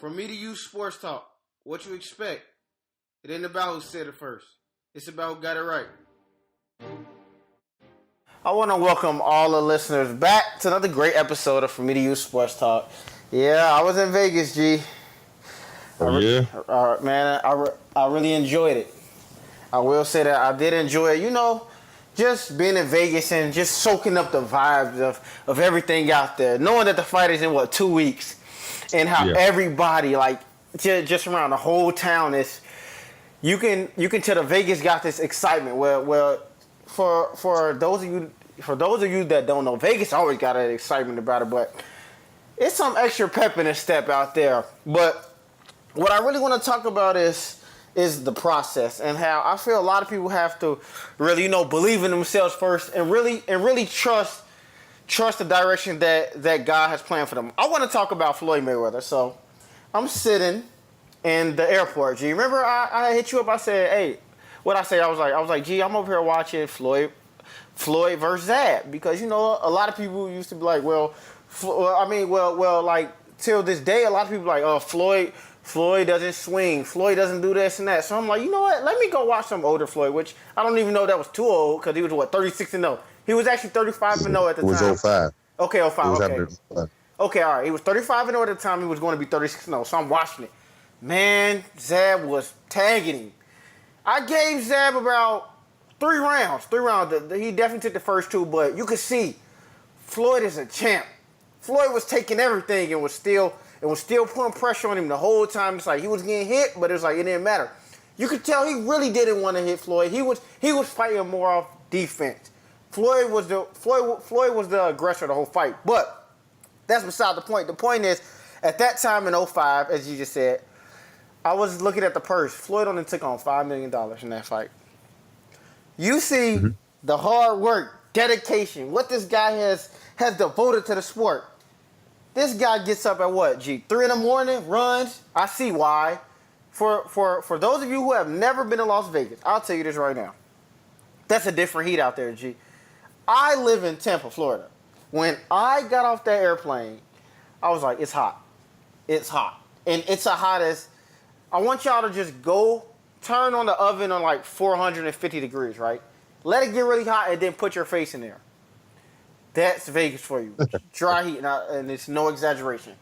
From me to you, sports talk. What you expect? It ain't about who said it first. It's about who got it right. I want to welcome all the listeners back to another great episode of From Me to You Sports Talk. Yeah, I was in Vegas, G. Yeah. Man, I really enjoyed it. I will say that I did enjoy it. You know, just being in Vegas and just soaking up the vibes of everything out there. Knowing that the fight is in, 2 weeks? And how everybody, like, just around the whole town is... You can tell the Vegas got this excitement. Well, for those of you that don't know, Vegas always got an excitement about it, but it's some extra pep in the step out there. But what I really want to talk about is the process and how I feel a lot of people have to really, believe in themselves first and really trust the direction that God has planned for them. I want to talk about Floyd Mayweather. So I'm sitting in the airport, G. Remember I hit you up, I said, hey, what I say? I was like, G, I'm over here watching Floyd versus Zab, because a lot of people used to be like, like till this day, a lot of people like, oh, Floyd doesn't swing, Floyd doesn't do this and that. So I'm like, you know what? Let me go watch some older Floyd, which I don't even know that was too old, because he was 36-0. He was actually 35-0 at the time. It was 05. Okay, 05. Okay. 05. Okay, all right. He was 35-0 at the time. He was going to be 36-0. So I'm watching it. Man, Zab was tagging him. I gave Zab about 3 rounds. He definitely took the first 2, but you could see Floyd is a champ. Floyd was taking everything and was still putting pressure on him the whole time. It's like he was getting hit, but it was like it didn't matter. You could tell he really didn't want to hit Floyd. He was fighting more off defense. Floyd was the aggressor the whole fight. But that's beside the point. The point is, at that time in 05, as you just said, I was looking at the purse. Floyd only took on $5 million in that fight. You see the hard work, dedication, what this guy has devoted to the sport. This guy gets up at what, G? 3 in the morning, runs. I see why. For those of you who have never been to Las Vegas, I'll tell you this right now. That's a different heat out there, G. I live in Tampa, Florida. When I got off that airplane, I was like, it's hot. It's hot. And it's the hottest. I want y'all to just go turn on the oven on like 450 degrees, right? Let it get really hot and then put your face in there. That's Vegas for you. Dry heat, and it's no exaggeration.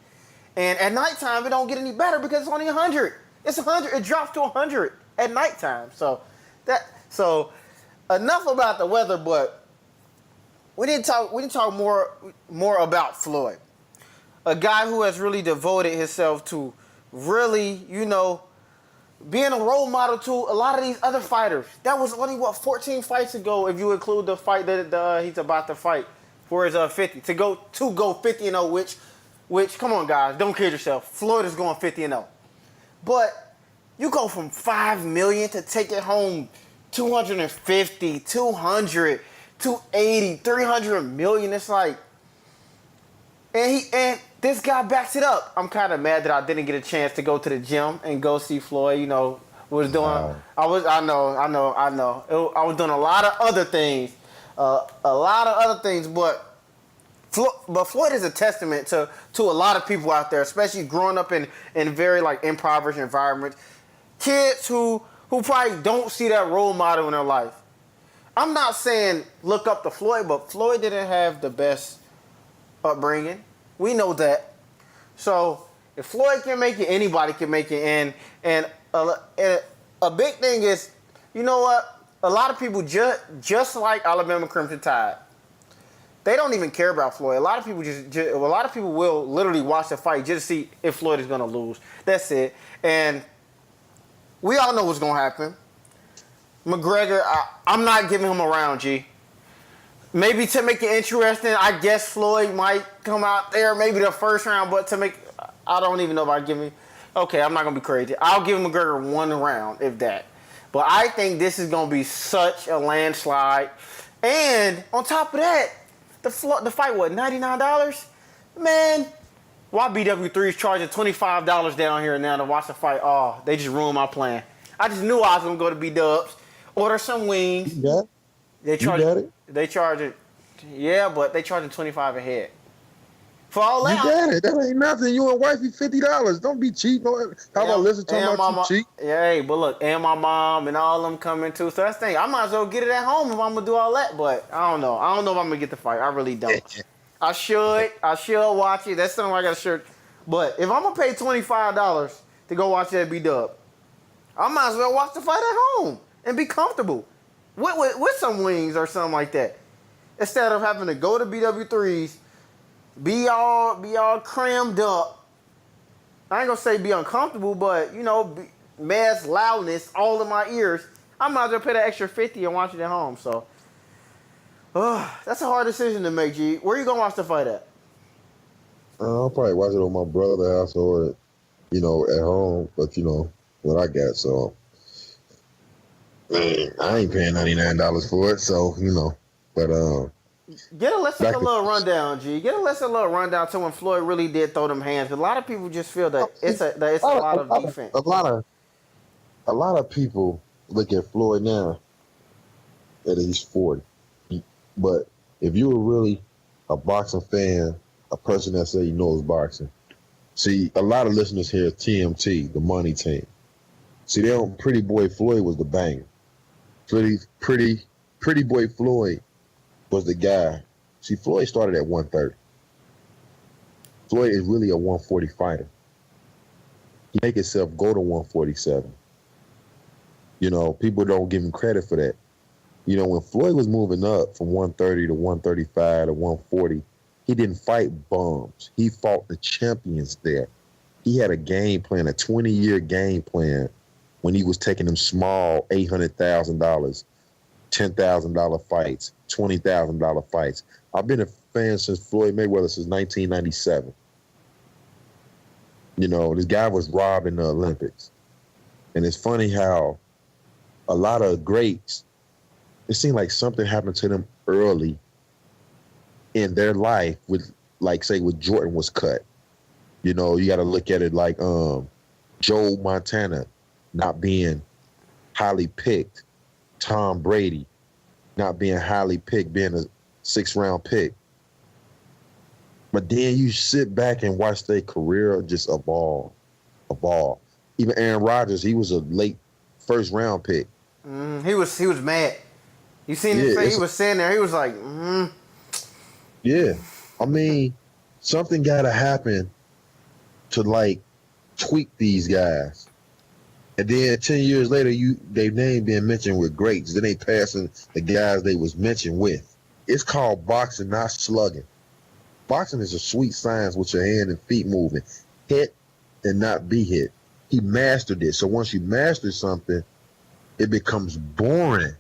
And at nighttime, it don't get any better because it's only 100. It's 100. It drops to 100 at nighttime. So enough about the weather, but we need to talk more about Floyd. A guy who has really devoted himself to really, being a role model to a lot of these other fighters. That was only, 14 fights ago, if you include the fight that he's about to fight for his 50. To go 50-0, which, come on, guys, don't kid yourself. Floyd is going 50-0. But you go from $5 million to take it home 250, 200, 280, 300 million. It's like, and this guy backs it up. I'm kind of mad that I didn't get a chance to go to the gym and go see Floyd. Was doing. Wow. I know. I was doing a lot of other things, but Floyd is a testament to a lot of people out there, especially growing up in very impoverished environments. Kids who probably don't see that role model in their life. I'm not saying look up to Floyd, but Floyd didn't have the best upbringing. We know that. So if Floyd can make it, anybody can make it. And a big thing is, you know what? A lot of people just like Alabama Crimson Tide, they don't even care about Floyd. A lot of people will literally watch the fight just to see if Floyd is gonna lose. That's it. And we all know what's gonna happen. McGregor, I'm not giving him a round, G. Maybe to make it interesting, I guess Floyd might come out there, maybe the first round, but I don't even know if I give me. Okay, I'm not going to be crazy. I'll give McGregor 1 round, if that. But I think this is going to be such a landslide. And on top of that, the fight, $99? Man, why BW3 is charging $25 down here now to watch the fight? Oh, they just ruined my plan. I just knew I was going to go to B-Dubs, order some wings. Yeah. They charge it. Yeah, but they charging $25 a head. For all You that, got it. That ain't nothing. You and wifey $50. Don't be cheap. No, how about listen talking and my about you mom, cheap? yeah, hey, but look, and my mom and all them coming too. So that's the thing. I might as well get it at home if I'm gonna do all that. But I don't know. I don't know if I'm gonna get the fight. I really don't. I should. I should watch it. That's something I got to shirt. But if I'm gonna pay $25 to go watch that B-Dub, I might as well watch the fight at home and be comfortable with some wings or something like that. Instead of having to go to BW3s, be all crammed up. I ain't gonna say be uncomfortable, but mass loudness all in my ears. I might as well pay that extra 50 and watch it at home. So, that's a hard decision to make, G. Where you gonna watch the fight at? I'll probably watch it on my brother's house or, at home. But what I got. So, man, I ain't paying $99 for it. So, but Get a little rundown, G. Get a little rundown to when Floyd really did throw them hands. 'Cause a lot of people just feel that it's a lot of defense. A lot of people look at Floyd now that he's 40. But if you were really a boxing fan, a person that say he knows boxing, see, a lot of listeners here, TMT, the money team. See, Pretty-Boy-Floyd was the banger. Pretty-Boy-Floyd was the guy. See, Floyd started at 130. Floyd is really a 140 fighter. He make himself go to 147. People don't give him credit for that. When Floyd was moving up from 130 to 135 to 140, he didn't fight bums. He fought the champions there. He had a game plan, a 20-year game plan when he was taking them small $800,000, $10,000 fights, $20,000 fights. I've been a fan since Floyd Mayweather since 1997. This guy was robbed in the Olympics. And it's funny how a lot of greats, it seemed like something happened to them early in their life with, like, say, with Jordan was cut. You got to look at it like Joe Montana not being highly picked, Tom Brady not being highly picked, being a 6th-round pick. But then you sit back and watch their career just evolve. Even Aaron Rodgers, he was a late 1st-round pick. He was mad. You seen his face? He was sitting there. He was like, Yeah. I mean, something got to happen to, like, tweak these guys. And then 10 years later, their name being mentioned with greats. Then they passing the guys they was mentioned with. It's called boxing, not slugging. Boxing is a sweet science with your hand and feet moving. Hit and not be hit. He mastered it. So once you master something, it becomes boring.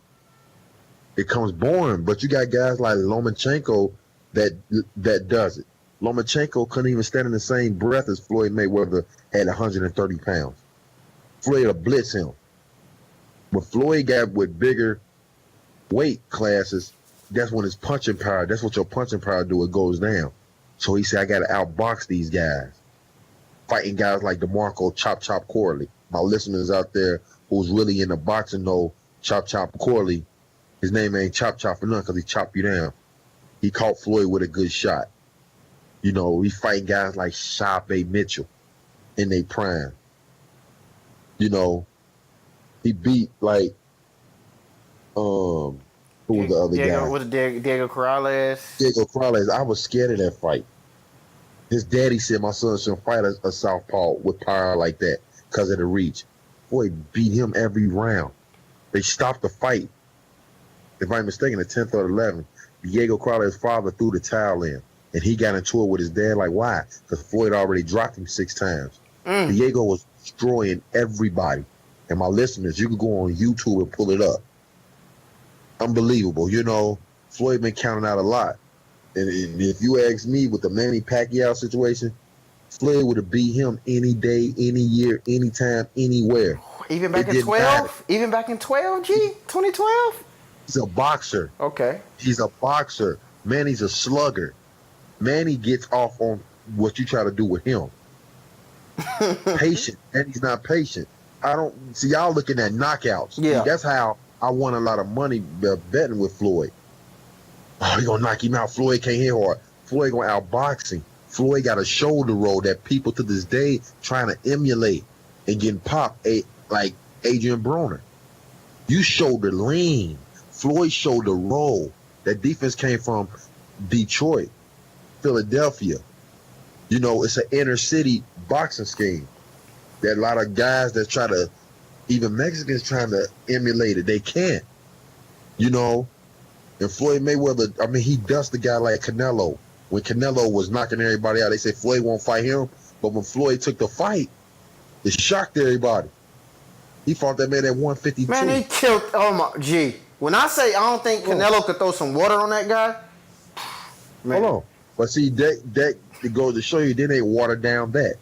But you got guys like Lomachenko that does it. Lomachenko couldn't even stand in the same breath as Floyd Mayweather at 130 pounds. Floyd will blitz him. But Floyd got with bigger weight classes, that's when his punching power, that's what your punching power do, it goes down. So he said, I got to outbox these guys. Fighting guys like DeMarco Chop Chop Corley. My listeners out there who's really into boxing know Chop Chop Corley. His name ain't Chop Chop for nothing because he chopped you down. He caught Floyd with a good shot. He fighting guys like Sharpe Mitchell in their prime. He beat like who was the other guy? Was it Diego Corrales? Diego Corrales. I was scared of that fight. His daddy said my son shouldn't fight a southpaw with power like that because of the reach. Boy, beat him every round. They stopped the fight. If I'm mistaken, the 10th or 11th, Diego Corrales' father threw the towel in, and he got into it with his dad. Like, why? Because Floyd already dropped him 6 times. Diego was destroying everybody. And my listeners, you can go on YouTube and pull it up. Unbelievable. Floyd been counting out a lot. And if you ask me with the Manny Pacquiao situation, Floyd would have beat him any day, any year, anytime, anywhere. Even back in 12? Even back in 12, G? 2012? He's a boxer. Okay. He's a boxer. Manny's a slugger. Manny gets off on what you try to do with him. Patient. Manny's not patient. I don't see y'all looking at knockouts. Yeah. See, that's how I won a lot of money betting with Floyd. Oh, he gonna knock him out. Floyd can't hit hard. Floyd gonna outbox him. Floyd got a shoulder roll that people to this day trying to emulate and getting popped, like Adrian Broner. You shoulder lean. Floyd shoulder roll. That defense came from Detroit, Philadelphia. You know, it's an inner city boxing scheme. There are a lot of guys that try to, even Mexicans trying to emulate it. They can't. You know, and Floyd Mayweather, I mean, he dusted a guy like Canelo. When Canelo was knocking everybody out, they said Floyd won't fight him. But when Floyd took the fight, it shocked everybody. He fought that man at 152. Man, he killed. Oh my, gee. When I say I don't think Canelo could throw some water on that guy. Man. Hold on. But see, that it goes to show you they ain't watered down that.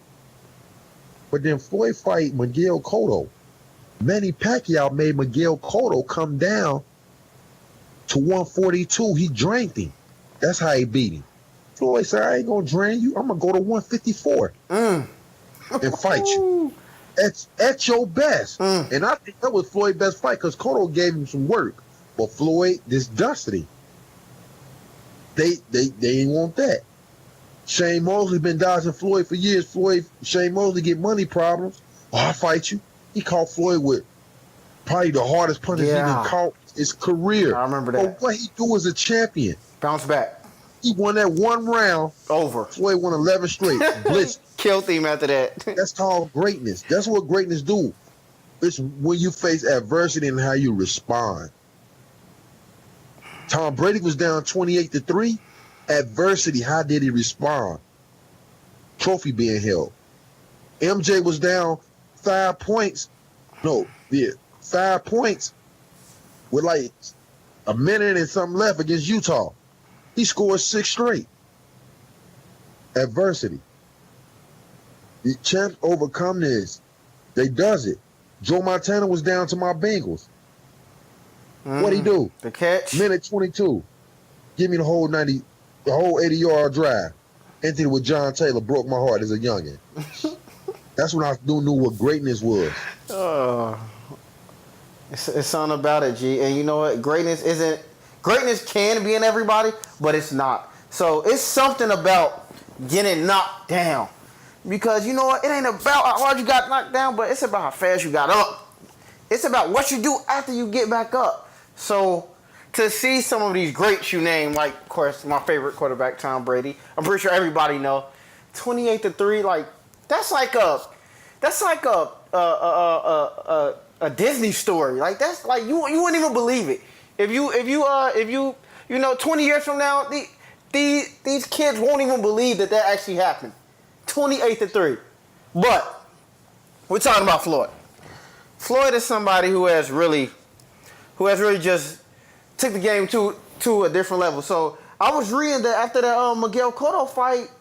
But then Floyd fight Miguel Cotto. Manny Pacquiao made Miguel Cotto come down to 142. He drank him. That's how he beat him. Floyd said, I ain't going to drain you. I'm going to go to 154 and fight you. At your best. And I think that was Floyd's best fight because Cotto gave him some work. But Floyd just dusted him. They ain't want that. Shane Mosley been dodging Floyd for years. Shane Mosley get money problems. Oh, I'll fight you. He caught Floyd with probably the hardest punches he done caught his career. I remember that. But what he do as a champion. Bounce back. He won that one round. Over. Floyd won 11 straight. Blitz. Killed him after that. That's called greatness. That's what greatness do. It's when you face adversity and how you respond. Tom Brady was down 28-3. Adversity, how did he respond? Trophy being held. MJ was down 5 points. No, yeah, 5 points with like a minute and something left against Utah. He scored 6 straight. Adversity. The champs overcome this. They does it. Joe Montana was down to my Bengals. What'd he do? The catch. Minute 22. Give me the whole 80-yard drive. Ended with John Taylor. Broke my heart as a youngin'. That's when I knew what greatness was. It's something about it, G. And you know what? Greatness can be in everybody, but it's not. So it's something about getting knocked down. Because you know what? It ain't about how hard you got knocked down, but it's about how fast you got up. It's about what you do after you get back up. So to see some of these greats you name, like, of course, my favorite quarterback, Tom Brady. I'm pretty sure everybody know. 28-3, like that's like a Disney story. Like that's like you wouldn't even believe it. If you 20 years from now, these kids won't even believe that actually happened. 28-3. But we're talking about Floyd. Floyd is somebody who has really just took the game to a different level. So I was reading that after that Miguel Cotto fight,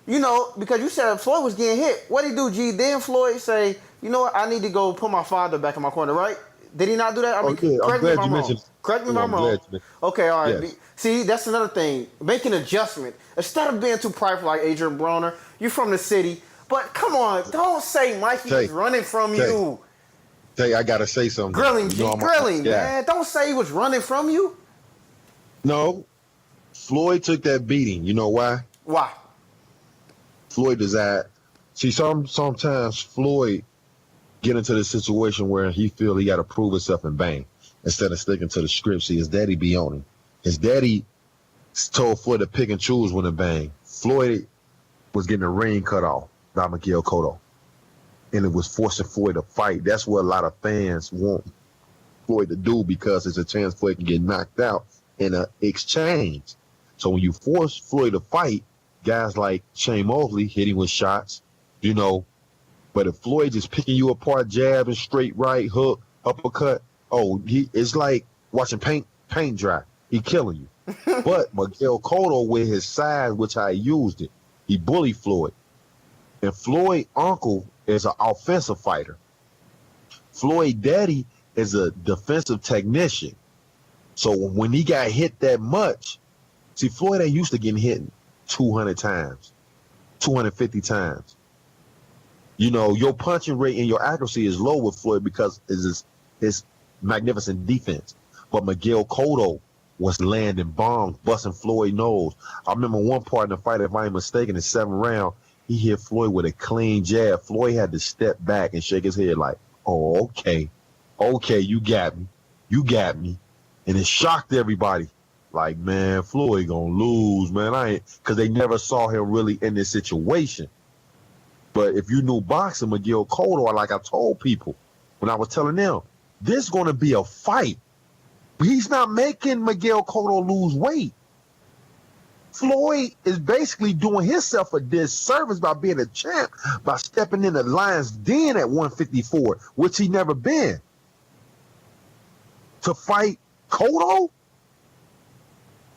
because you said Floyd was getting hit. What did he do, G? Then Floyd say, you know what, I need to go put my father back in my corner, right? Did he not do that? I mean, correct me if I'm wrong. Correct me if I'm wrong. Okay, all right. Yes. See, that's another thing. Make an adjustment. Instead of being too prideful like Adrian Broner, you're from the city. But come on, don't say Mikey was running from you. I gotta say something. Grilling, man. Don't say he was running from you. No. Floyd took that beating. You know why? Why? Floyd does that. See, sometimes Floyd get into the situation where he feel he got to prove himself and bang instead of sticking to the script. See, his daddy be on him. His daddy told Floyd to pick and choose when to bang. Floyd was getting the ring cut off by Miguel Cotto, and it was forcing Floyd to fight. That's what a lot of fans want Floyd to do because it's a chance Floyd can get knocked out in an exchange. So when you force Floyd to fight, guys like Shane Mosley hit him with shots, But if Floyd just picking you apart, jab and straight right, hook, uppercut, it's like watching paint dry. He killing you. But Miguel Cotto, with his size, which I used it, he bullied Floyd. And Floyd's uncle is an offensive fighter. Floyd's daddy is a defensive technician. So when he got hit that much, see, Floyd ain't used to getting hit 200 times, 250 times. Your punching rate and your accuracy is low with Floyd because it's his magnificent defense. But Miguel Cotto was landing bombs, busting Floyd nose. I remember one part in the fight, if I ain't mistaken, in 7th round, he hit Floyd with a clean jab. Floyd had to step back and shake his head like, oh, okay, you got me. And it shocked everybody. Like, man, Floyd gonna lose, man. Because they never saw him really in this situation. But if you knew boxing, Miguel Cotto, like I told people when I was telling them, this is gonna be a fight. He's not making Miguel Cotto lose weight. Floyd is basically doing himself a disservice by being a champ, by stepping in the lion's den at 154, which he never been. To fight Cotto?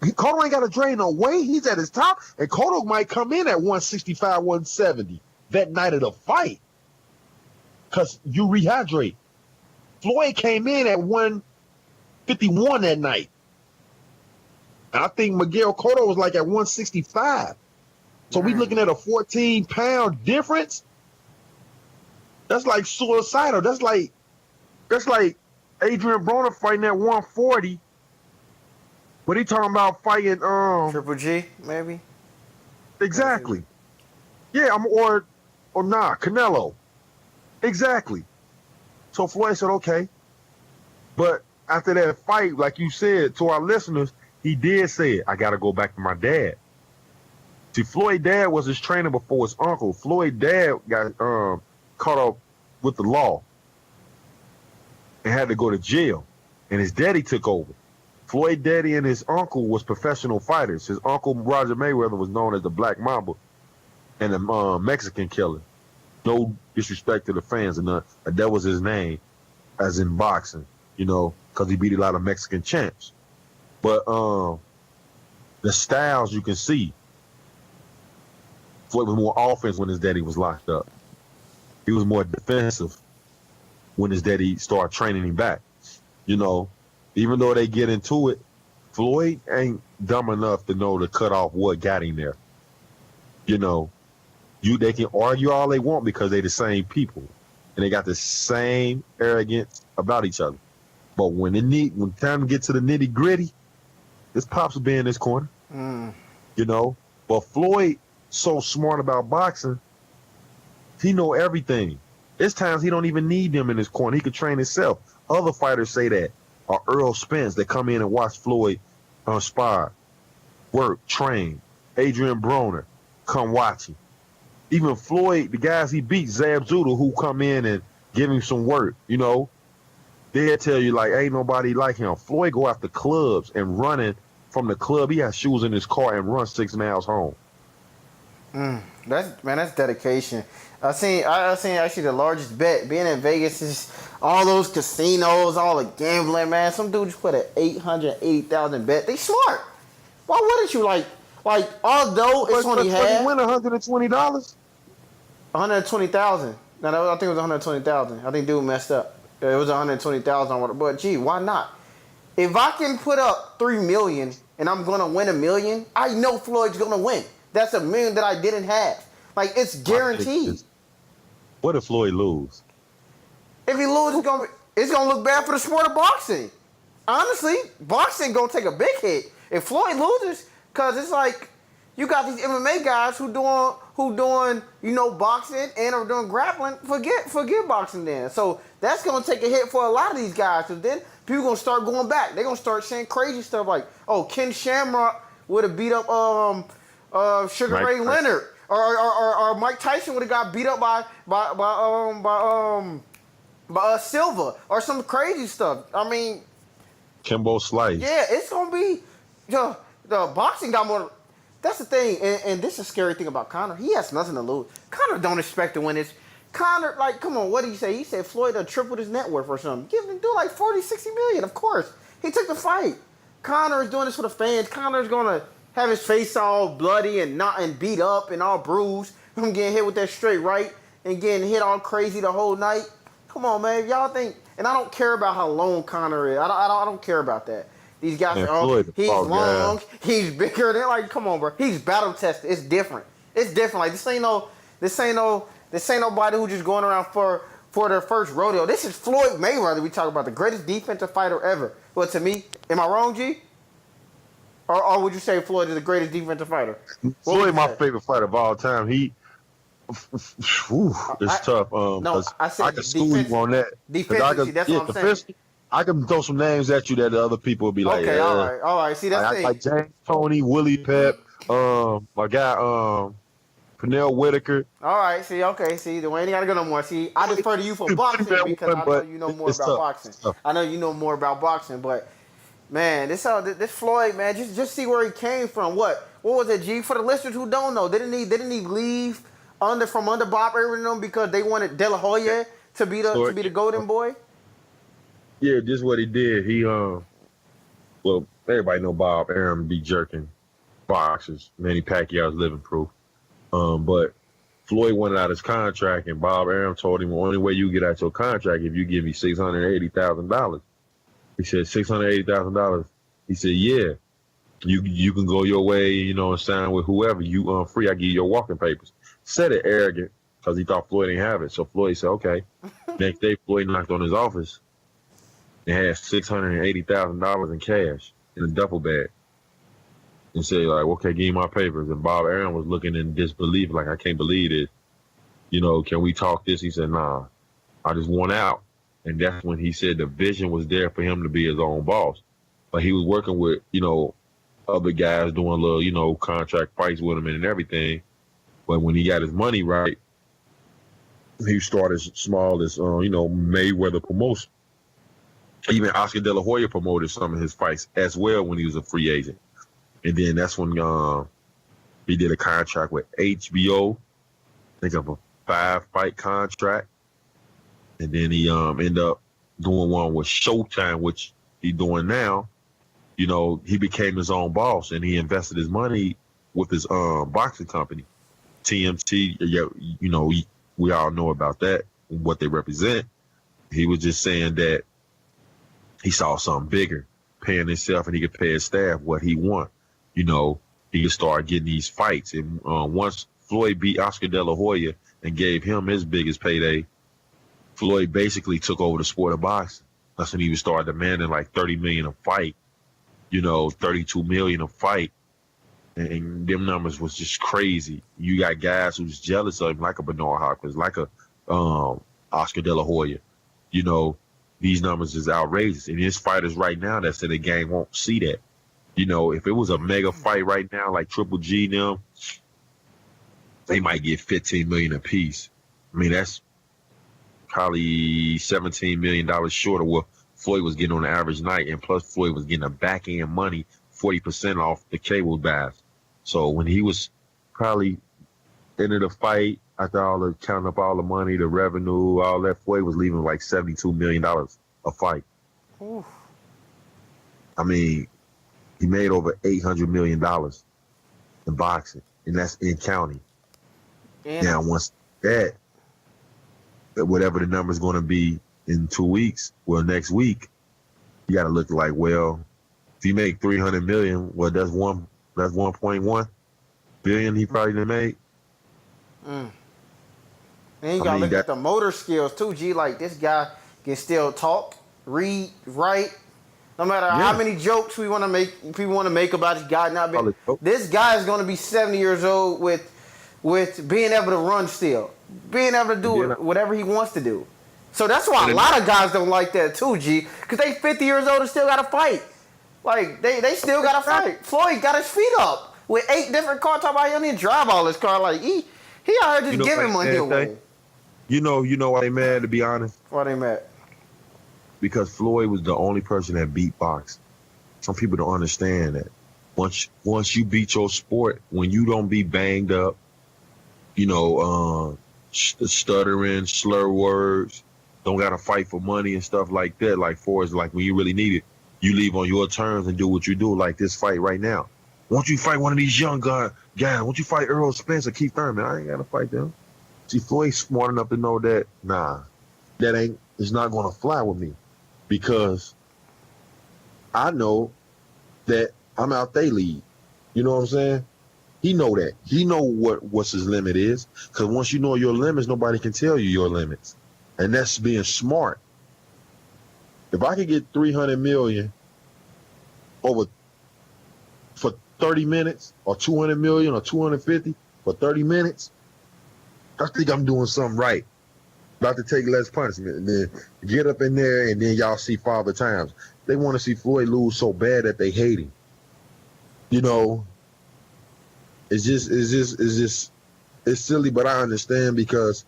Cotto ain't got to drain no weight. He's at his top, and Cotto might come in at 165, 170 that night of the fight. Because you rehydrate. Floyd came in at 151 that night. I think Miguel Cotto was like at 165. So we looking at a 14-pound difference. That's like suicidal. That's like Adrian Broner fighting at 140. But he talking about fighting Triple G, maybe? Exactly. Yeah, or Canelo. Exactly. So Floyd said, okay. But after that fight, like you said to our listeners, he did say, I got to go back to my dad. See, Floyd's dad was his trainer before his uncle. Floyd's dad got caught up with the law and had to go to jail. And his daddy took over. Floyd's daddy and his uncle was professional fighters. His uncle, Roger Mayweather, was known as the Black Mamba and the Mexican Killer. No disrespect to the fans or nothing. But that was his name, as in boxing, because he beat a lot of Mexican champs. But the styles you can see, Floyd was more offense when his daddy was locked up. He was more defensive when his daddy started training him back. Even though they get into it, Floyd ain't dumb enough to know to cut off what got him there. They can argue all they want because they the same people, and they got the same arrogance about each other. But when time to get to the nitty gritty, this Pops will be in this corner. But Floyd so smart about boxing, he know everything. There's times he don't even need them in his corner. He could train himself. Other fighters say that. Or Earl Spence that come in and watch Floyd spar, work, train. Adrian Broner, come watch him. Even Floyd, the guys he beat, Zab Judah, who come in and give him some work, they'll tell you, like, ain't nobody like him. Floyd go after clubs and running from the club. He has shoes in his car and run 6 miles home. That's dedication. I seen actually the largest bet being in Vegas is all those casinos, all the gambling, man. Some dude just put an $880,000 bet. They smart. Why wouldn't you like although it's only half? He win $120. 120,000. No, I think it was 120,000. I think dude messed up. It was 120,000. But gee, why not? If I can put up $3 million and I'm gonna win $1 million, I know Floyd's gonna win. That's $1 million that I didn't have. Like, it's guaranteed. What if Floyd lose? If he loses, it's gonna look bad for the sport of boxing. Honestly, boxing gonna take a big hit if Floyd loses, cause it's like you got these MMA guys who doing boxing and are doing grappling. Forget boxing then. So that's gonna take a hit for a lot of these guys. So then people gonna start going back. They're gonna start saying crazy stuff like, "Oh, Ken Shamrock would have beat up Sugar Ray Leonard." Or Mike Tyson would have got beat up by Silva or some crazy stuff. I mean, Kimbo Slice. Yeah, it's gonna be the boxing got more. That's the thing, and this is a scary thing about Conor. He has nothing to lose. Conor don't expect to win this. Conor, like, come on, what did he say? He said Floyd tripled his net worth or something. Give him like 40, 60 million. Of course, he took the fight. Conor is doing this for the fans. Conor's gonna have his face all bloody and beat up and all bruised from getting hit with that straight right and getting hit all crazy the whole night. Come on, man. Y'all think, and I don't care about how long Conor is. I don't care about that. These guys are, he's long, he's bigger. They're like, come on, bro. He's battle tested. It's different. It's different. Like, this ain't nobody who just going around for their first rodeo. This is Floyd Mayweather. We talk about the greatest defensive fighter ever. Well, to me, am I wrong, G? Or would you say Floyd is the greatest defensive fighter? What would Floyd, you my say? favorite fighter of all time. Whew, it's tough. No, Cause I I said can school you defensive. on that. Cause I Defensive. See, could, that's yeah, what I'm saying. defense. I can throw some names at you that the other people would be like, Okay, all right. See, that's like it. James Toney, Willie Pep, my guy, Pernell Whitaker. All right, see, okay, see, the way ain't gotta go no more. See, I defer to you for You can put him boxing at because one, I know but you know more it's about tough. boxing. It's tough. I know you know more about boxing, but man, this Floyd, man, just see where he came from. What was it, G? For the listeners who don't know, didn't he leave from under Bob Arum and them because they wanted De La Hoya So to be the golden boy? yeah, just what he did. He well, everybody know Bob Arum be jerking boxers. Manny Pacquiao's living proof. But Floyd wanted out his contract, and Bob Arum told him the only way you get out your contract if you give me $680,000. He said $680,000. He said, yeah, you can go your way, and sign with whoever. You free. I give you your walking papers. Said it arrogant because he thought Floyd didn't have it. So Floyd said, okay. Next day, Floyd knocked on his office and had $680,000 in cash in a duffel bag. And said, like, okay, give me my papers. And Bob Arum was looking in disbelief, like, I can't believe it. Can we talk this? He said, nah, I just want out. And that's when he said the vision was there for him to be his own boss. But he was working with, other guys doing little, contract fights with him and everything. But when he got his money right, he started small as, Mayweather promotion. Even Oscar De La Hoya promoted some of his fights as well when he was a free agent. And then that's when he did a contract with HBO, I think of a 5-fight contract. And then he ended up doing one with Showtime, which he's doing now. He became his own boss, and he invested his money with his boxing company, TMT. We all know about that, what they represent. He was just saying that he saw something bigger, paying himself, and he could pay his staff what he want. He could start getting these fights. And once Floyd beat Oscar De La Hoya and gave him his biggest payday, Floyd basically took over the sport of boxing. That's when he would start demanding like $30 million a fight, $32 million a fight. And them numbers was just crazy. You got guys who's jealous of him, like a Bernard Hopkins, like a Oscar De La Hoya. These numbers is outrageous. And there's fighters right now that say the game won't see that. If it was a mega fight right now, like Triple G and them, they might get $15 million a piece. I mean, that's probably $17 million short of what Floyd was getting on the average night. And plus Floyd was getting a back end money, 40% off the cable buys. So when he was probably into the fight, after counting up all the money, the revenue, all that, Floyd was leaving like $72 million a fight. Oof. I mean, he made over $800 million in boxing, and that's in county. And Now, once that, whatever the number is going to be in 2 weeks, well, next week, you got to look like, well, if you make $300 million, well, that's 1.1 billion he probably done made. And you gotta look at the motor skills too, G. Like, this guy can still talk, read, write. No matter how many jokes we want to make, people want to make about this guy not being. This guy is going to be 70 years old with being able to run still, being able to do whatever he wants to do. So that's why a lot of guys don't like that too, G. Because they 50 years old and still got to fight. Like, they still got to fight. Floyd got his feet up with 8 different cars. Talking about he don't need to drive all his car. Like, he out here just giving money away. You know why they mad, to be honest? Why they mad? Because Floyd was the only person that beat boxing. Some people don't understand that. Once you beat your sport, when you don't be banged up, stuttering, slur words, don't got to fight for money and stuff like that, like when you really need it, you leave on your terms and do what you do, like this fight right now. Won't you fight one of these young guys? Won't you fight Earl Spence or Keith Thurman? I ain't got to fight them. See, Floyd's smart enough to know that, it's not going to fly with me. Because I know that I'm out they league. You know what I'm saying? He know that. He know what's his limit is. Because once you know your limits, nobody can tell you your limits. And that's being smart. If I could get $300 million for 30 minutes or 200 million or 250 for 30 minutes, I think I'm doing something right. About to take less punishment and then get up in there and then y'all see Father Times. They want to see Floyd lose so bad that they hate him. You know, it's silly, but I understand because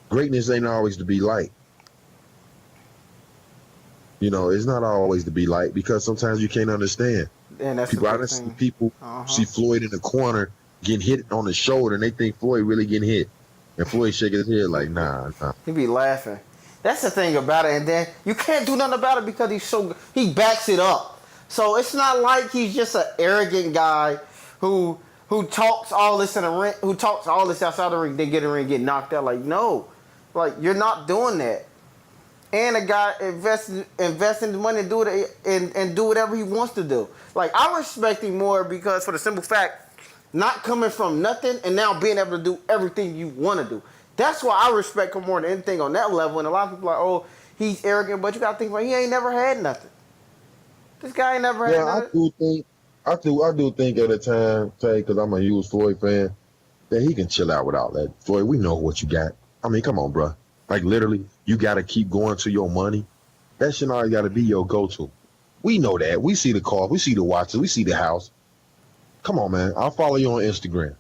greatness ain't always to be liked. You know, it's not always to be liked because sometimes you can't understand. And that's People, the I big see thing. people see Floyd in the corner getting hit on the shoulder and they think Floyd really getting hit. And Floyd shaking his head like, nah. He be laughing. That's the thing about it. And then you can't do nothing about it because he backs it up. So it's not like he's just an arrogant guy who talks all this in the ring, who talks all this outside the ring, then get in the ring, get knocked out. Like, no. Like, you're not doing that. And a guy invest in the money and do it and do whatever he wants to do. Like, I respect him more because for the simple fact, not coming from nothing and now being able to do everything you want to do. That's why I respect him more than anything on that level. And a lot of people are like, oh, he's arrogant, but you gotta think about he ain't never had nothing. This guy ain't never had nothing. I do think at a time, because I'm a huge Floyd fan, that he can chill out without that. Floyd, we know what you got. I mean, come on, bro. Like, literally, you got to keep going to your money. That shit always got to be your go-to. We know that. We see the car. We see the watches. We see the house. Come on, man. I'll follow you on Instagram.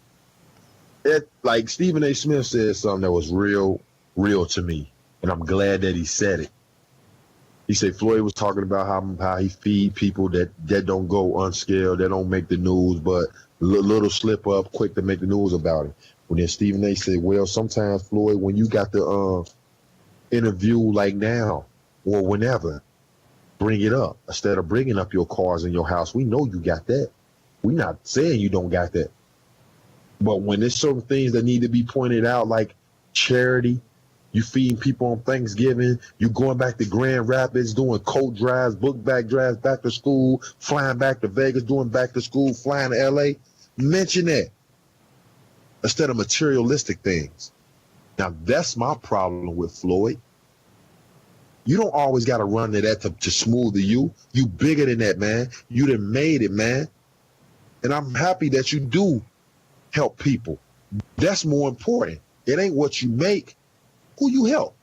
Like Stephen A. Smith said something that was real to me, and I'm glad that he said it. He said Floyd was talking about how he feed people that don't go unscaled, that don't make the news, but little slip up, quick to make the news about it. When then Stephen A. said, well, sometimes, Floyd, when you got the interview like now or whenever, bring it up. Instead of bringing up your cars and your house, we know you got that. We're not saying you don't got that. But when there's certain things that need to be pointed out, like charity, you feeding people on Thanksgiving, you going back to Grand Rapids, doing coat drives, book bag drives, back to school, flying back to Vegas, doing back to school, flying to LA, mention that instead of materialistic things. Now, that's my problem with Floyd. You don't always got to run to that to smooth you. You bigger than that, man. You done made it, man. And I'm happy that you do help people. That's more important. It ain't what you make, who you help.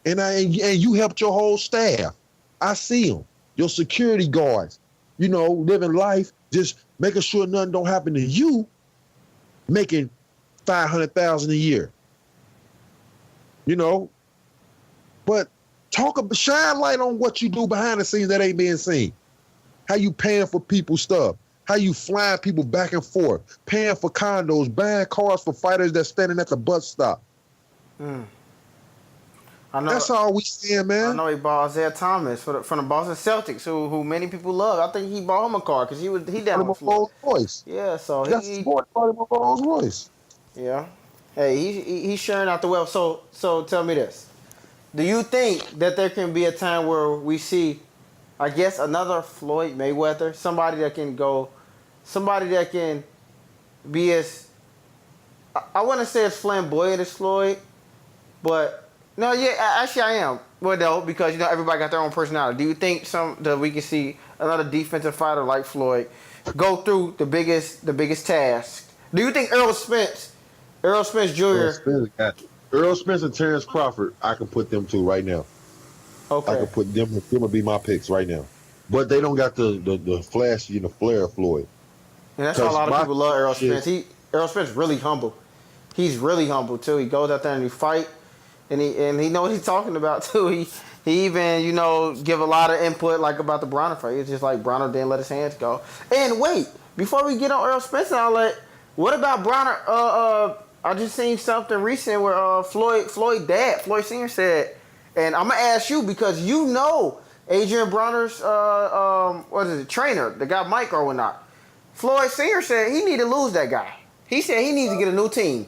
And you helped your whole staff. I see them. Your security guards, living life, just making sure nothing don't happen to you, making $500,000 a year. But shine light on what you do behind the scenes that ain't being seen. How you paying for people's stuff. How you flying people back and forth, paying for condos, buying cars for fighters that's standing at the bus stop. I know, that's all we seeing, man. I know he bought Isaiah Thomas from the Boston Celtics, who many people love. I think he bought him a car because he down with Floyd. Rolls-Royce. Yeah, so that's he Rolls-Royce. Yeah, hey, he's sharing out the wealth. So tell me this: do you think that there can be a time where we see, I guess, another Floyd Mayweather, somebody that can be as, I wouldn't say as flamboyant as Floyd, but no, yeah, actually I am. Well, no, because everybody got their own personality. Do you think that we can see another defensive fighter like Floyd go through the biggest task? Do you think Errol Spence Jr. Errol Spence and Terrence Crawford, I can put them two right now. Okay. I can put them would be my picks right now. But they don't got the flashy and the flair of Floyd. And that's why a lot of people love Errol Spence. Errol Spence really humble. He's really humble too. He goes out there and he fight, and he know what he's talking about too. He even give a lot of input like about the Bronner fight. It's just like Bronner didn't let his hands go. And wait, before we get on Errol Spence and all that, what about Bronner? I just seen something recent where Floyd Sr. said, and I'm gonna ask you because Adrian Bronner's trainer, the guy Mike or whatnot. Floyd Sr. said he need to lose that guy. He said he needs to get a new team.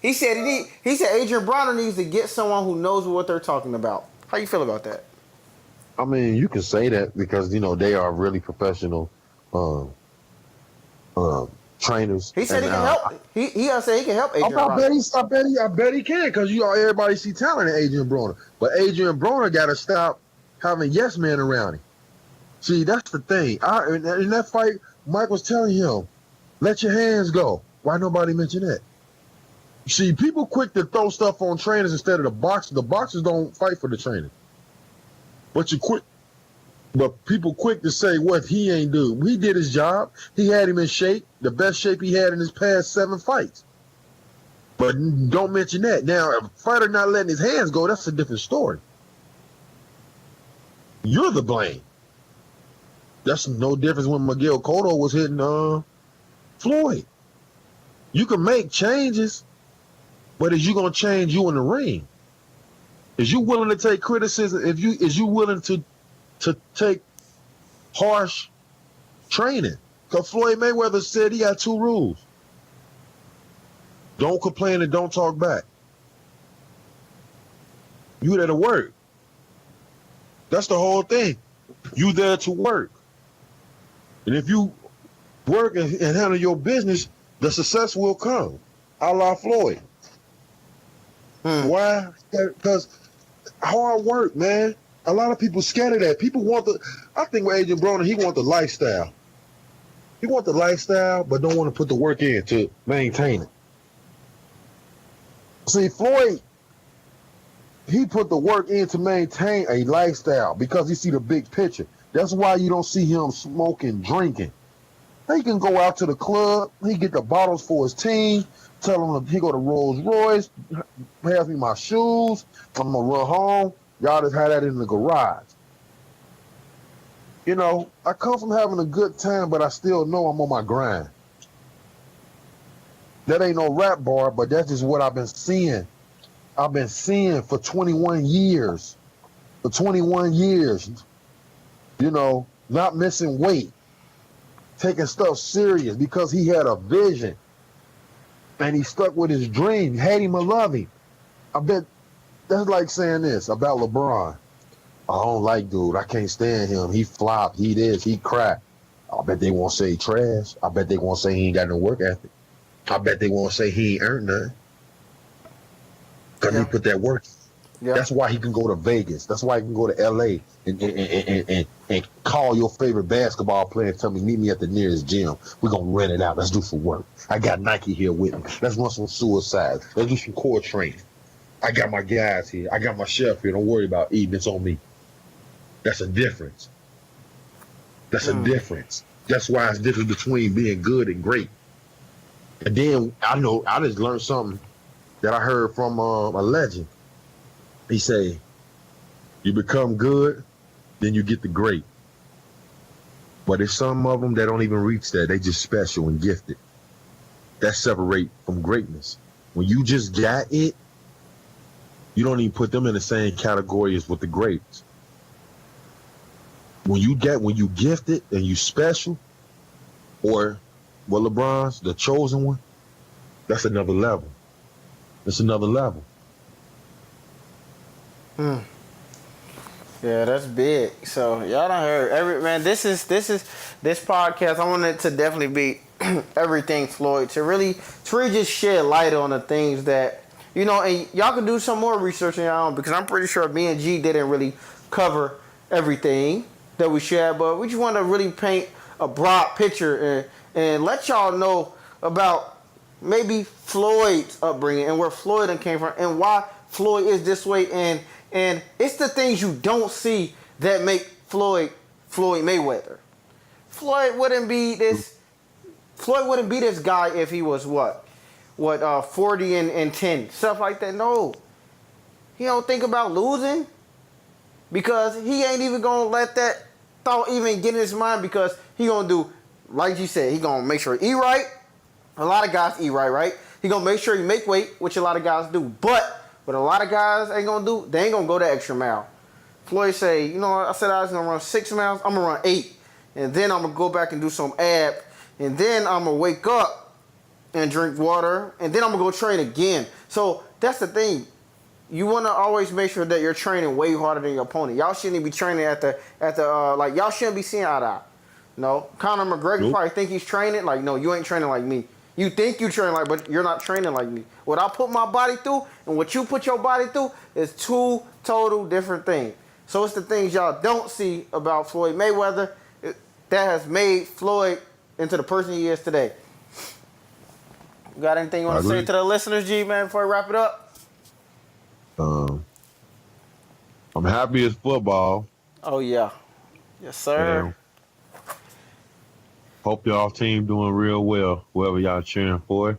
He said Adrian Bronner needs to get someone who knows what they're talking about. How you feel about that? I mean, you can say that because they are really professional trainers. He said he can help. He said he can help Adrian Bronner. I bet he can because everybody see talent in Adrian Bronner. But Adrian Bronner got to stop having yes men around him. See, that's the thing. In that fight, Mike was telling him, let your hands go. Why nobody mention that? See, people quick to throw stuff on trainers instead of the boxers. The boxers don't fight for the trainers. But people quick to say what he ain't do. He did his job. He had him in shape, the best shape he had in his past 7 fights. But don't mention that. Now, a fighter not letting his hands go, that's a different story. You're the blame. That's no difference when Miguel Cotto was hitting Floyd. You can make changes, but is you gonna change you in the ring? Is you willing to take criticism? Is you willing to take harsh training? Because Floyd Mayweather said he got 2 rules. Don't complain and don't talk back. You there to work. That's the whole thing. You there to work. And if you work and handle your business, the success will come. A la Floyd. Why? Because hard work, man. A lot of people scared of that. People want I think with Adrian Broner, he want the lifestyle. He want the lifestyle, but don't want to put the work in to maintain it. See, Floyd, he put the work in to maintain a lifestyle because he see the big picture. That's why you don't see him smoking, drinking. He can go out to the club, he get the bottles for his team, tell him he go to Rolls Royce, pass me my shoes, I'm gonna run home. Y'all just had that in the garage. You know, I come from having a good time, but I still know I'm on my grind. That ain't no rap bar, but that's just what I've been seeing. I've been seeing for 21 years. For 21 years. You know, not missing weight. Taking stuff serious because he had a vision. And he stuck with his dream. Had him or love him. I bet that's like saying this about LeBron. I don't like dude. I can't stand him. He flopped. He this. He crap. I bet they won't say he trash. I bet they won't say he ain't got no work ethic. I bet they won't say he ain't earned nothing. Because he put that work in. Yeah. That's why he can go to Vegas. That's why he can go to L.A. and call your favorite basketball player and tell me, meet me at the nearest gym. We're going to rent it out. Let's do some work. I got Nike here with me. Let's run some suicides. Let's do some core training. I got my guys here. I got my chef here. Don't worry about eating. It's on me. That's a difference. That's a difference. That's why it's different between being good and great. And then I just learned something that I heard from a legend. He say, you become good, then you get the great. But there's some of them that don't even reach that. They just special and gifted. That separate from greatness. When you just got it, you don't even put them in the same category as with the greats. When you gifted and you special, or well, LeBron's the chosen one, that's another level. It's another level. Yeah, that's big. So y'all done heard this podcast. I want it to definitely be everything Floyd to really just shed light on the things that and y'all can do some more research on your own because I'm pretty sure me and G didn't really cover everything that we shared, but we just want to really paint a broad picture and let y'all know about maybe Floyd's upbringing and where Floyd came from and why Floyd is this way and it's the things you don't see that make Floyd Mayweather. Floyd wouldn't be this guy if he was 40 and 10, stuff like that. No, he don't think about losing because he ain't even gonna let that thought even get in his mind because he gonna do like you said. He gonna make sure he eat right. A lot of guys eat right? He gonna make sure he make weight, which a lot of guys do. But what a lot of guys ain't gonna do, they ain't gonna go that extra mile. Floyd say, I said I was gonna run 6 miles, I'm gonna run 8. And then I'm gonna go back and do some ab. And then I'm gonna wake up and drink water. And then I'm gonna go train again. So that's the thing. You wanna always make sure that you're training way harder than your opponent. Y'all shouldn't be training at the y'all shouldn't be seeing eye to eye. No, Conor McGregor probably think he's training. Like, no, you ain't training like me. You think you train but you're not training like me. What I put my body through and what you put your body through is 2 total different things. So it's the things y'all don't see about Floyd Mayweather that has made Floyd into the person he is today. You got anything you want to say to the listeners, G, man, before we wrap it up? I'm happy it's football. Oh, yeah. Yes, sir. And hope y'all team doing real well, whoever y'all cheering for.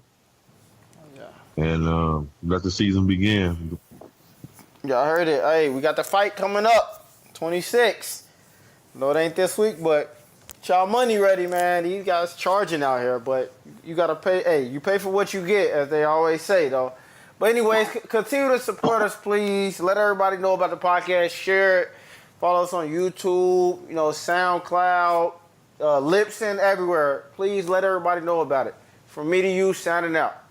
Yeah. And let the season begin. Y'all heard it. Hey, we got the fight coming up, 26. No, it ain't this week, but y'all money ready, man. These guys charging out here, but you got to pay. Hey, you pay for what you get, as they always say, though. But anyways, continue to support us, please. Let everybody know about the podcast. Share it. Follow us on YouTube, SoundCloud, Lipson, everywhere. Please let everybody know about it. From me to you, signing out.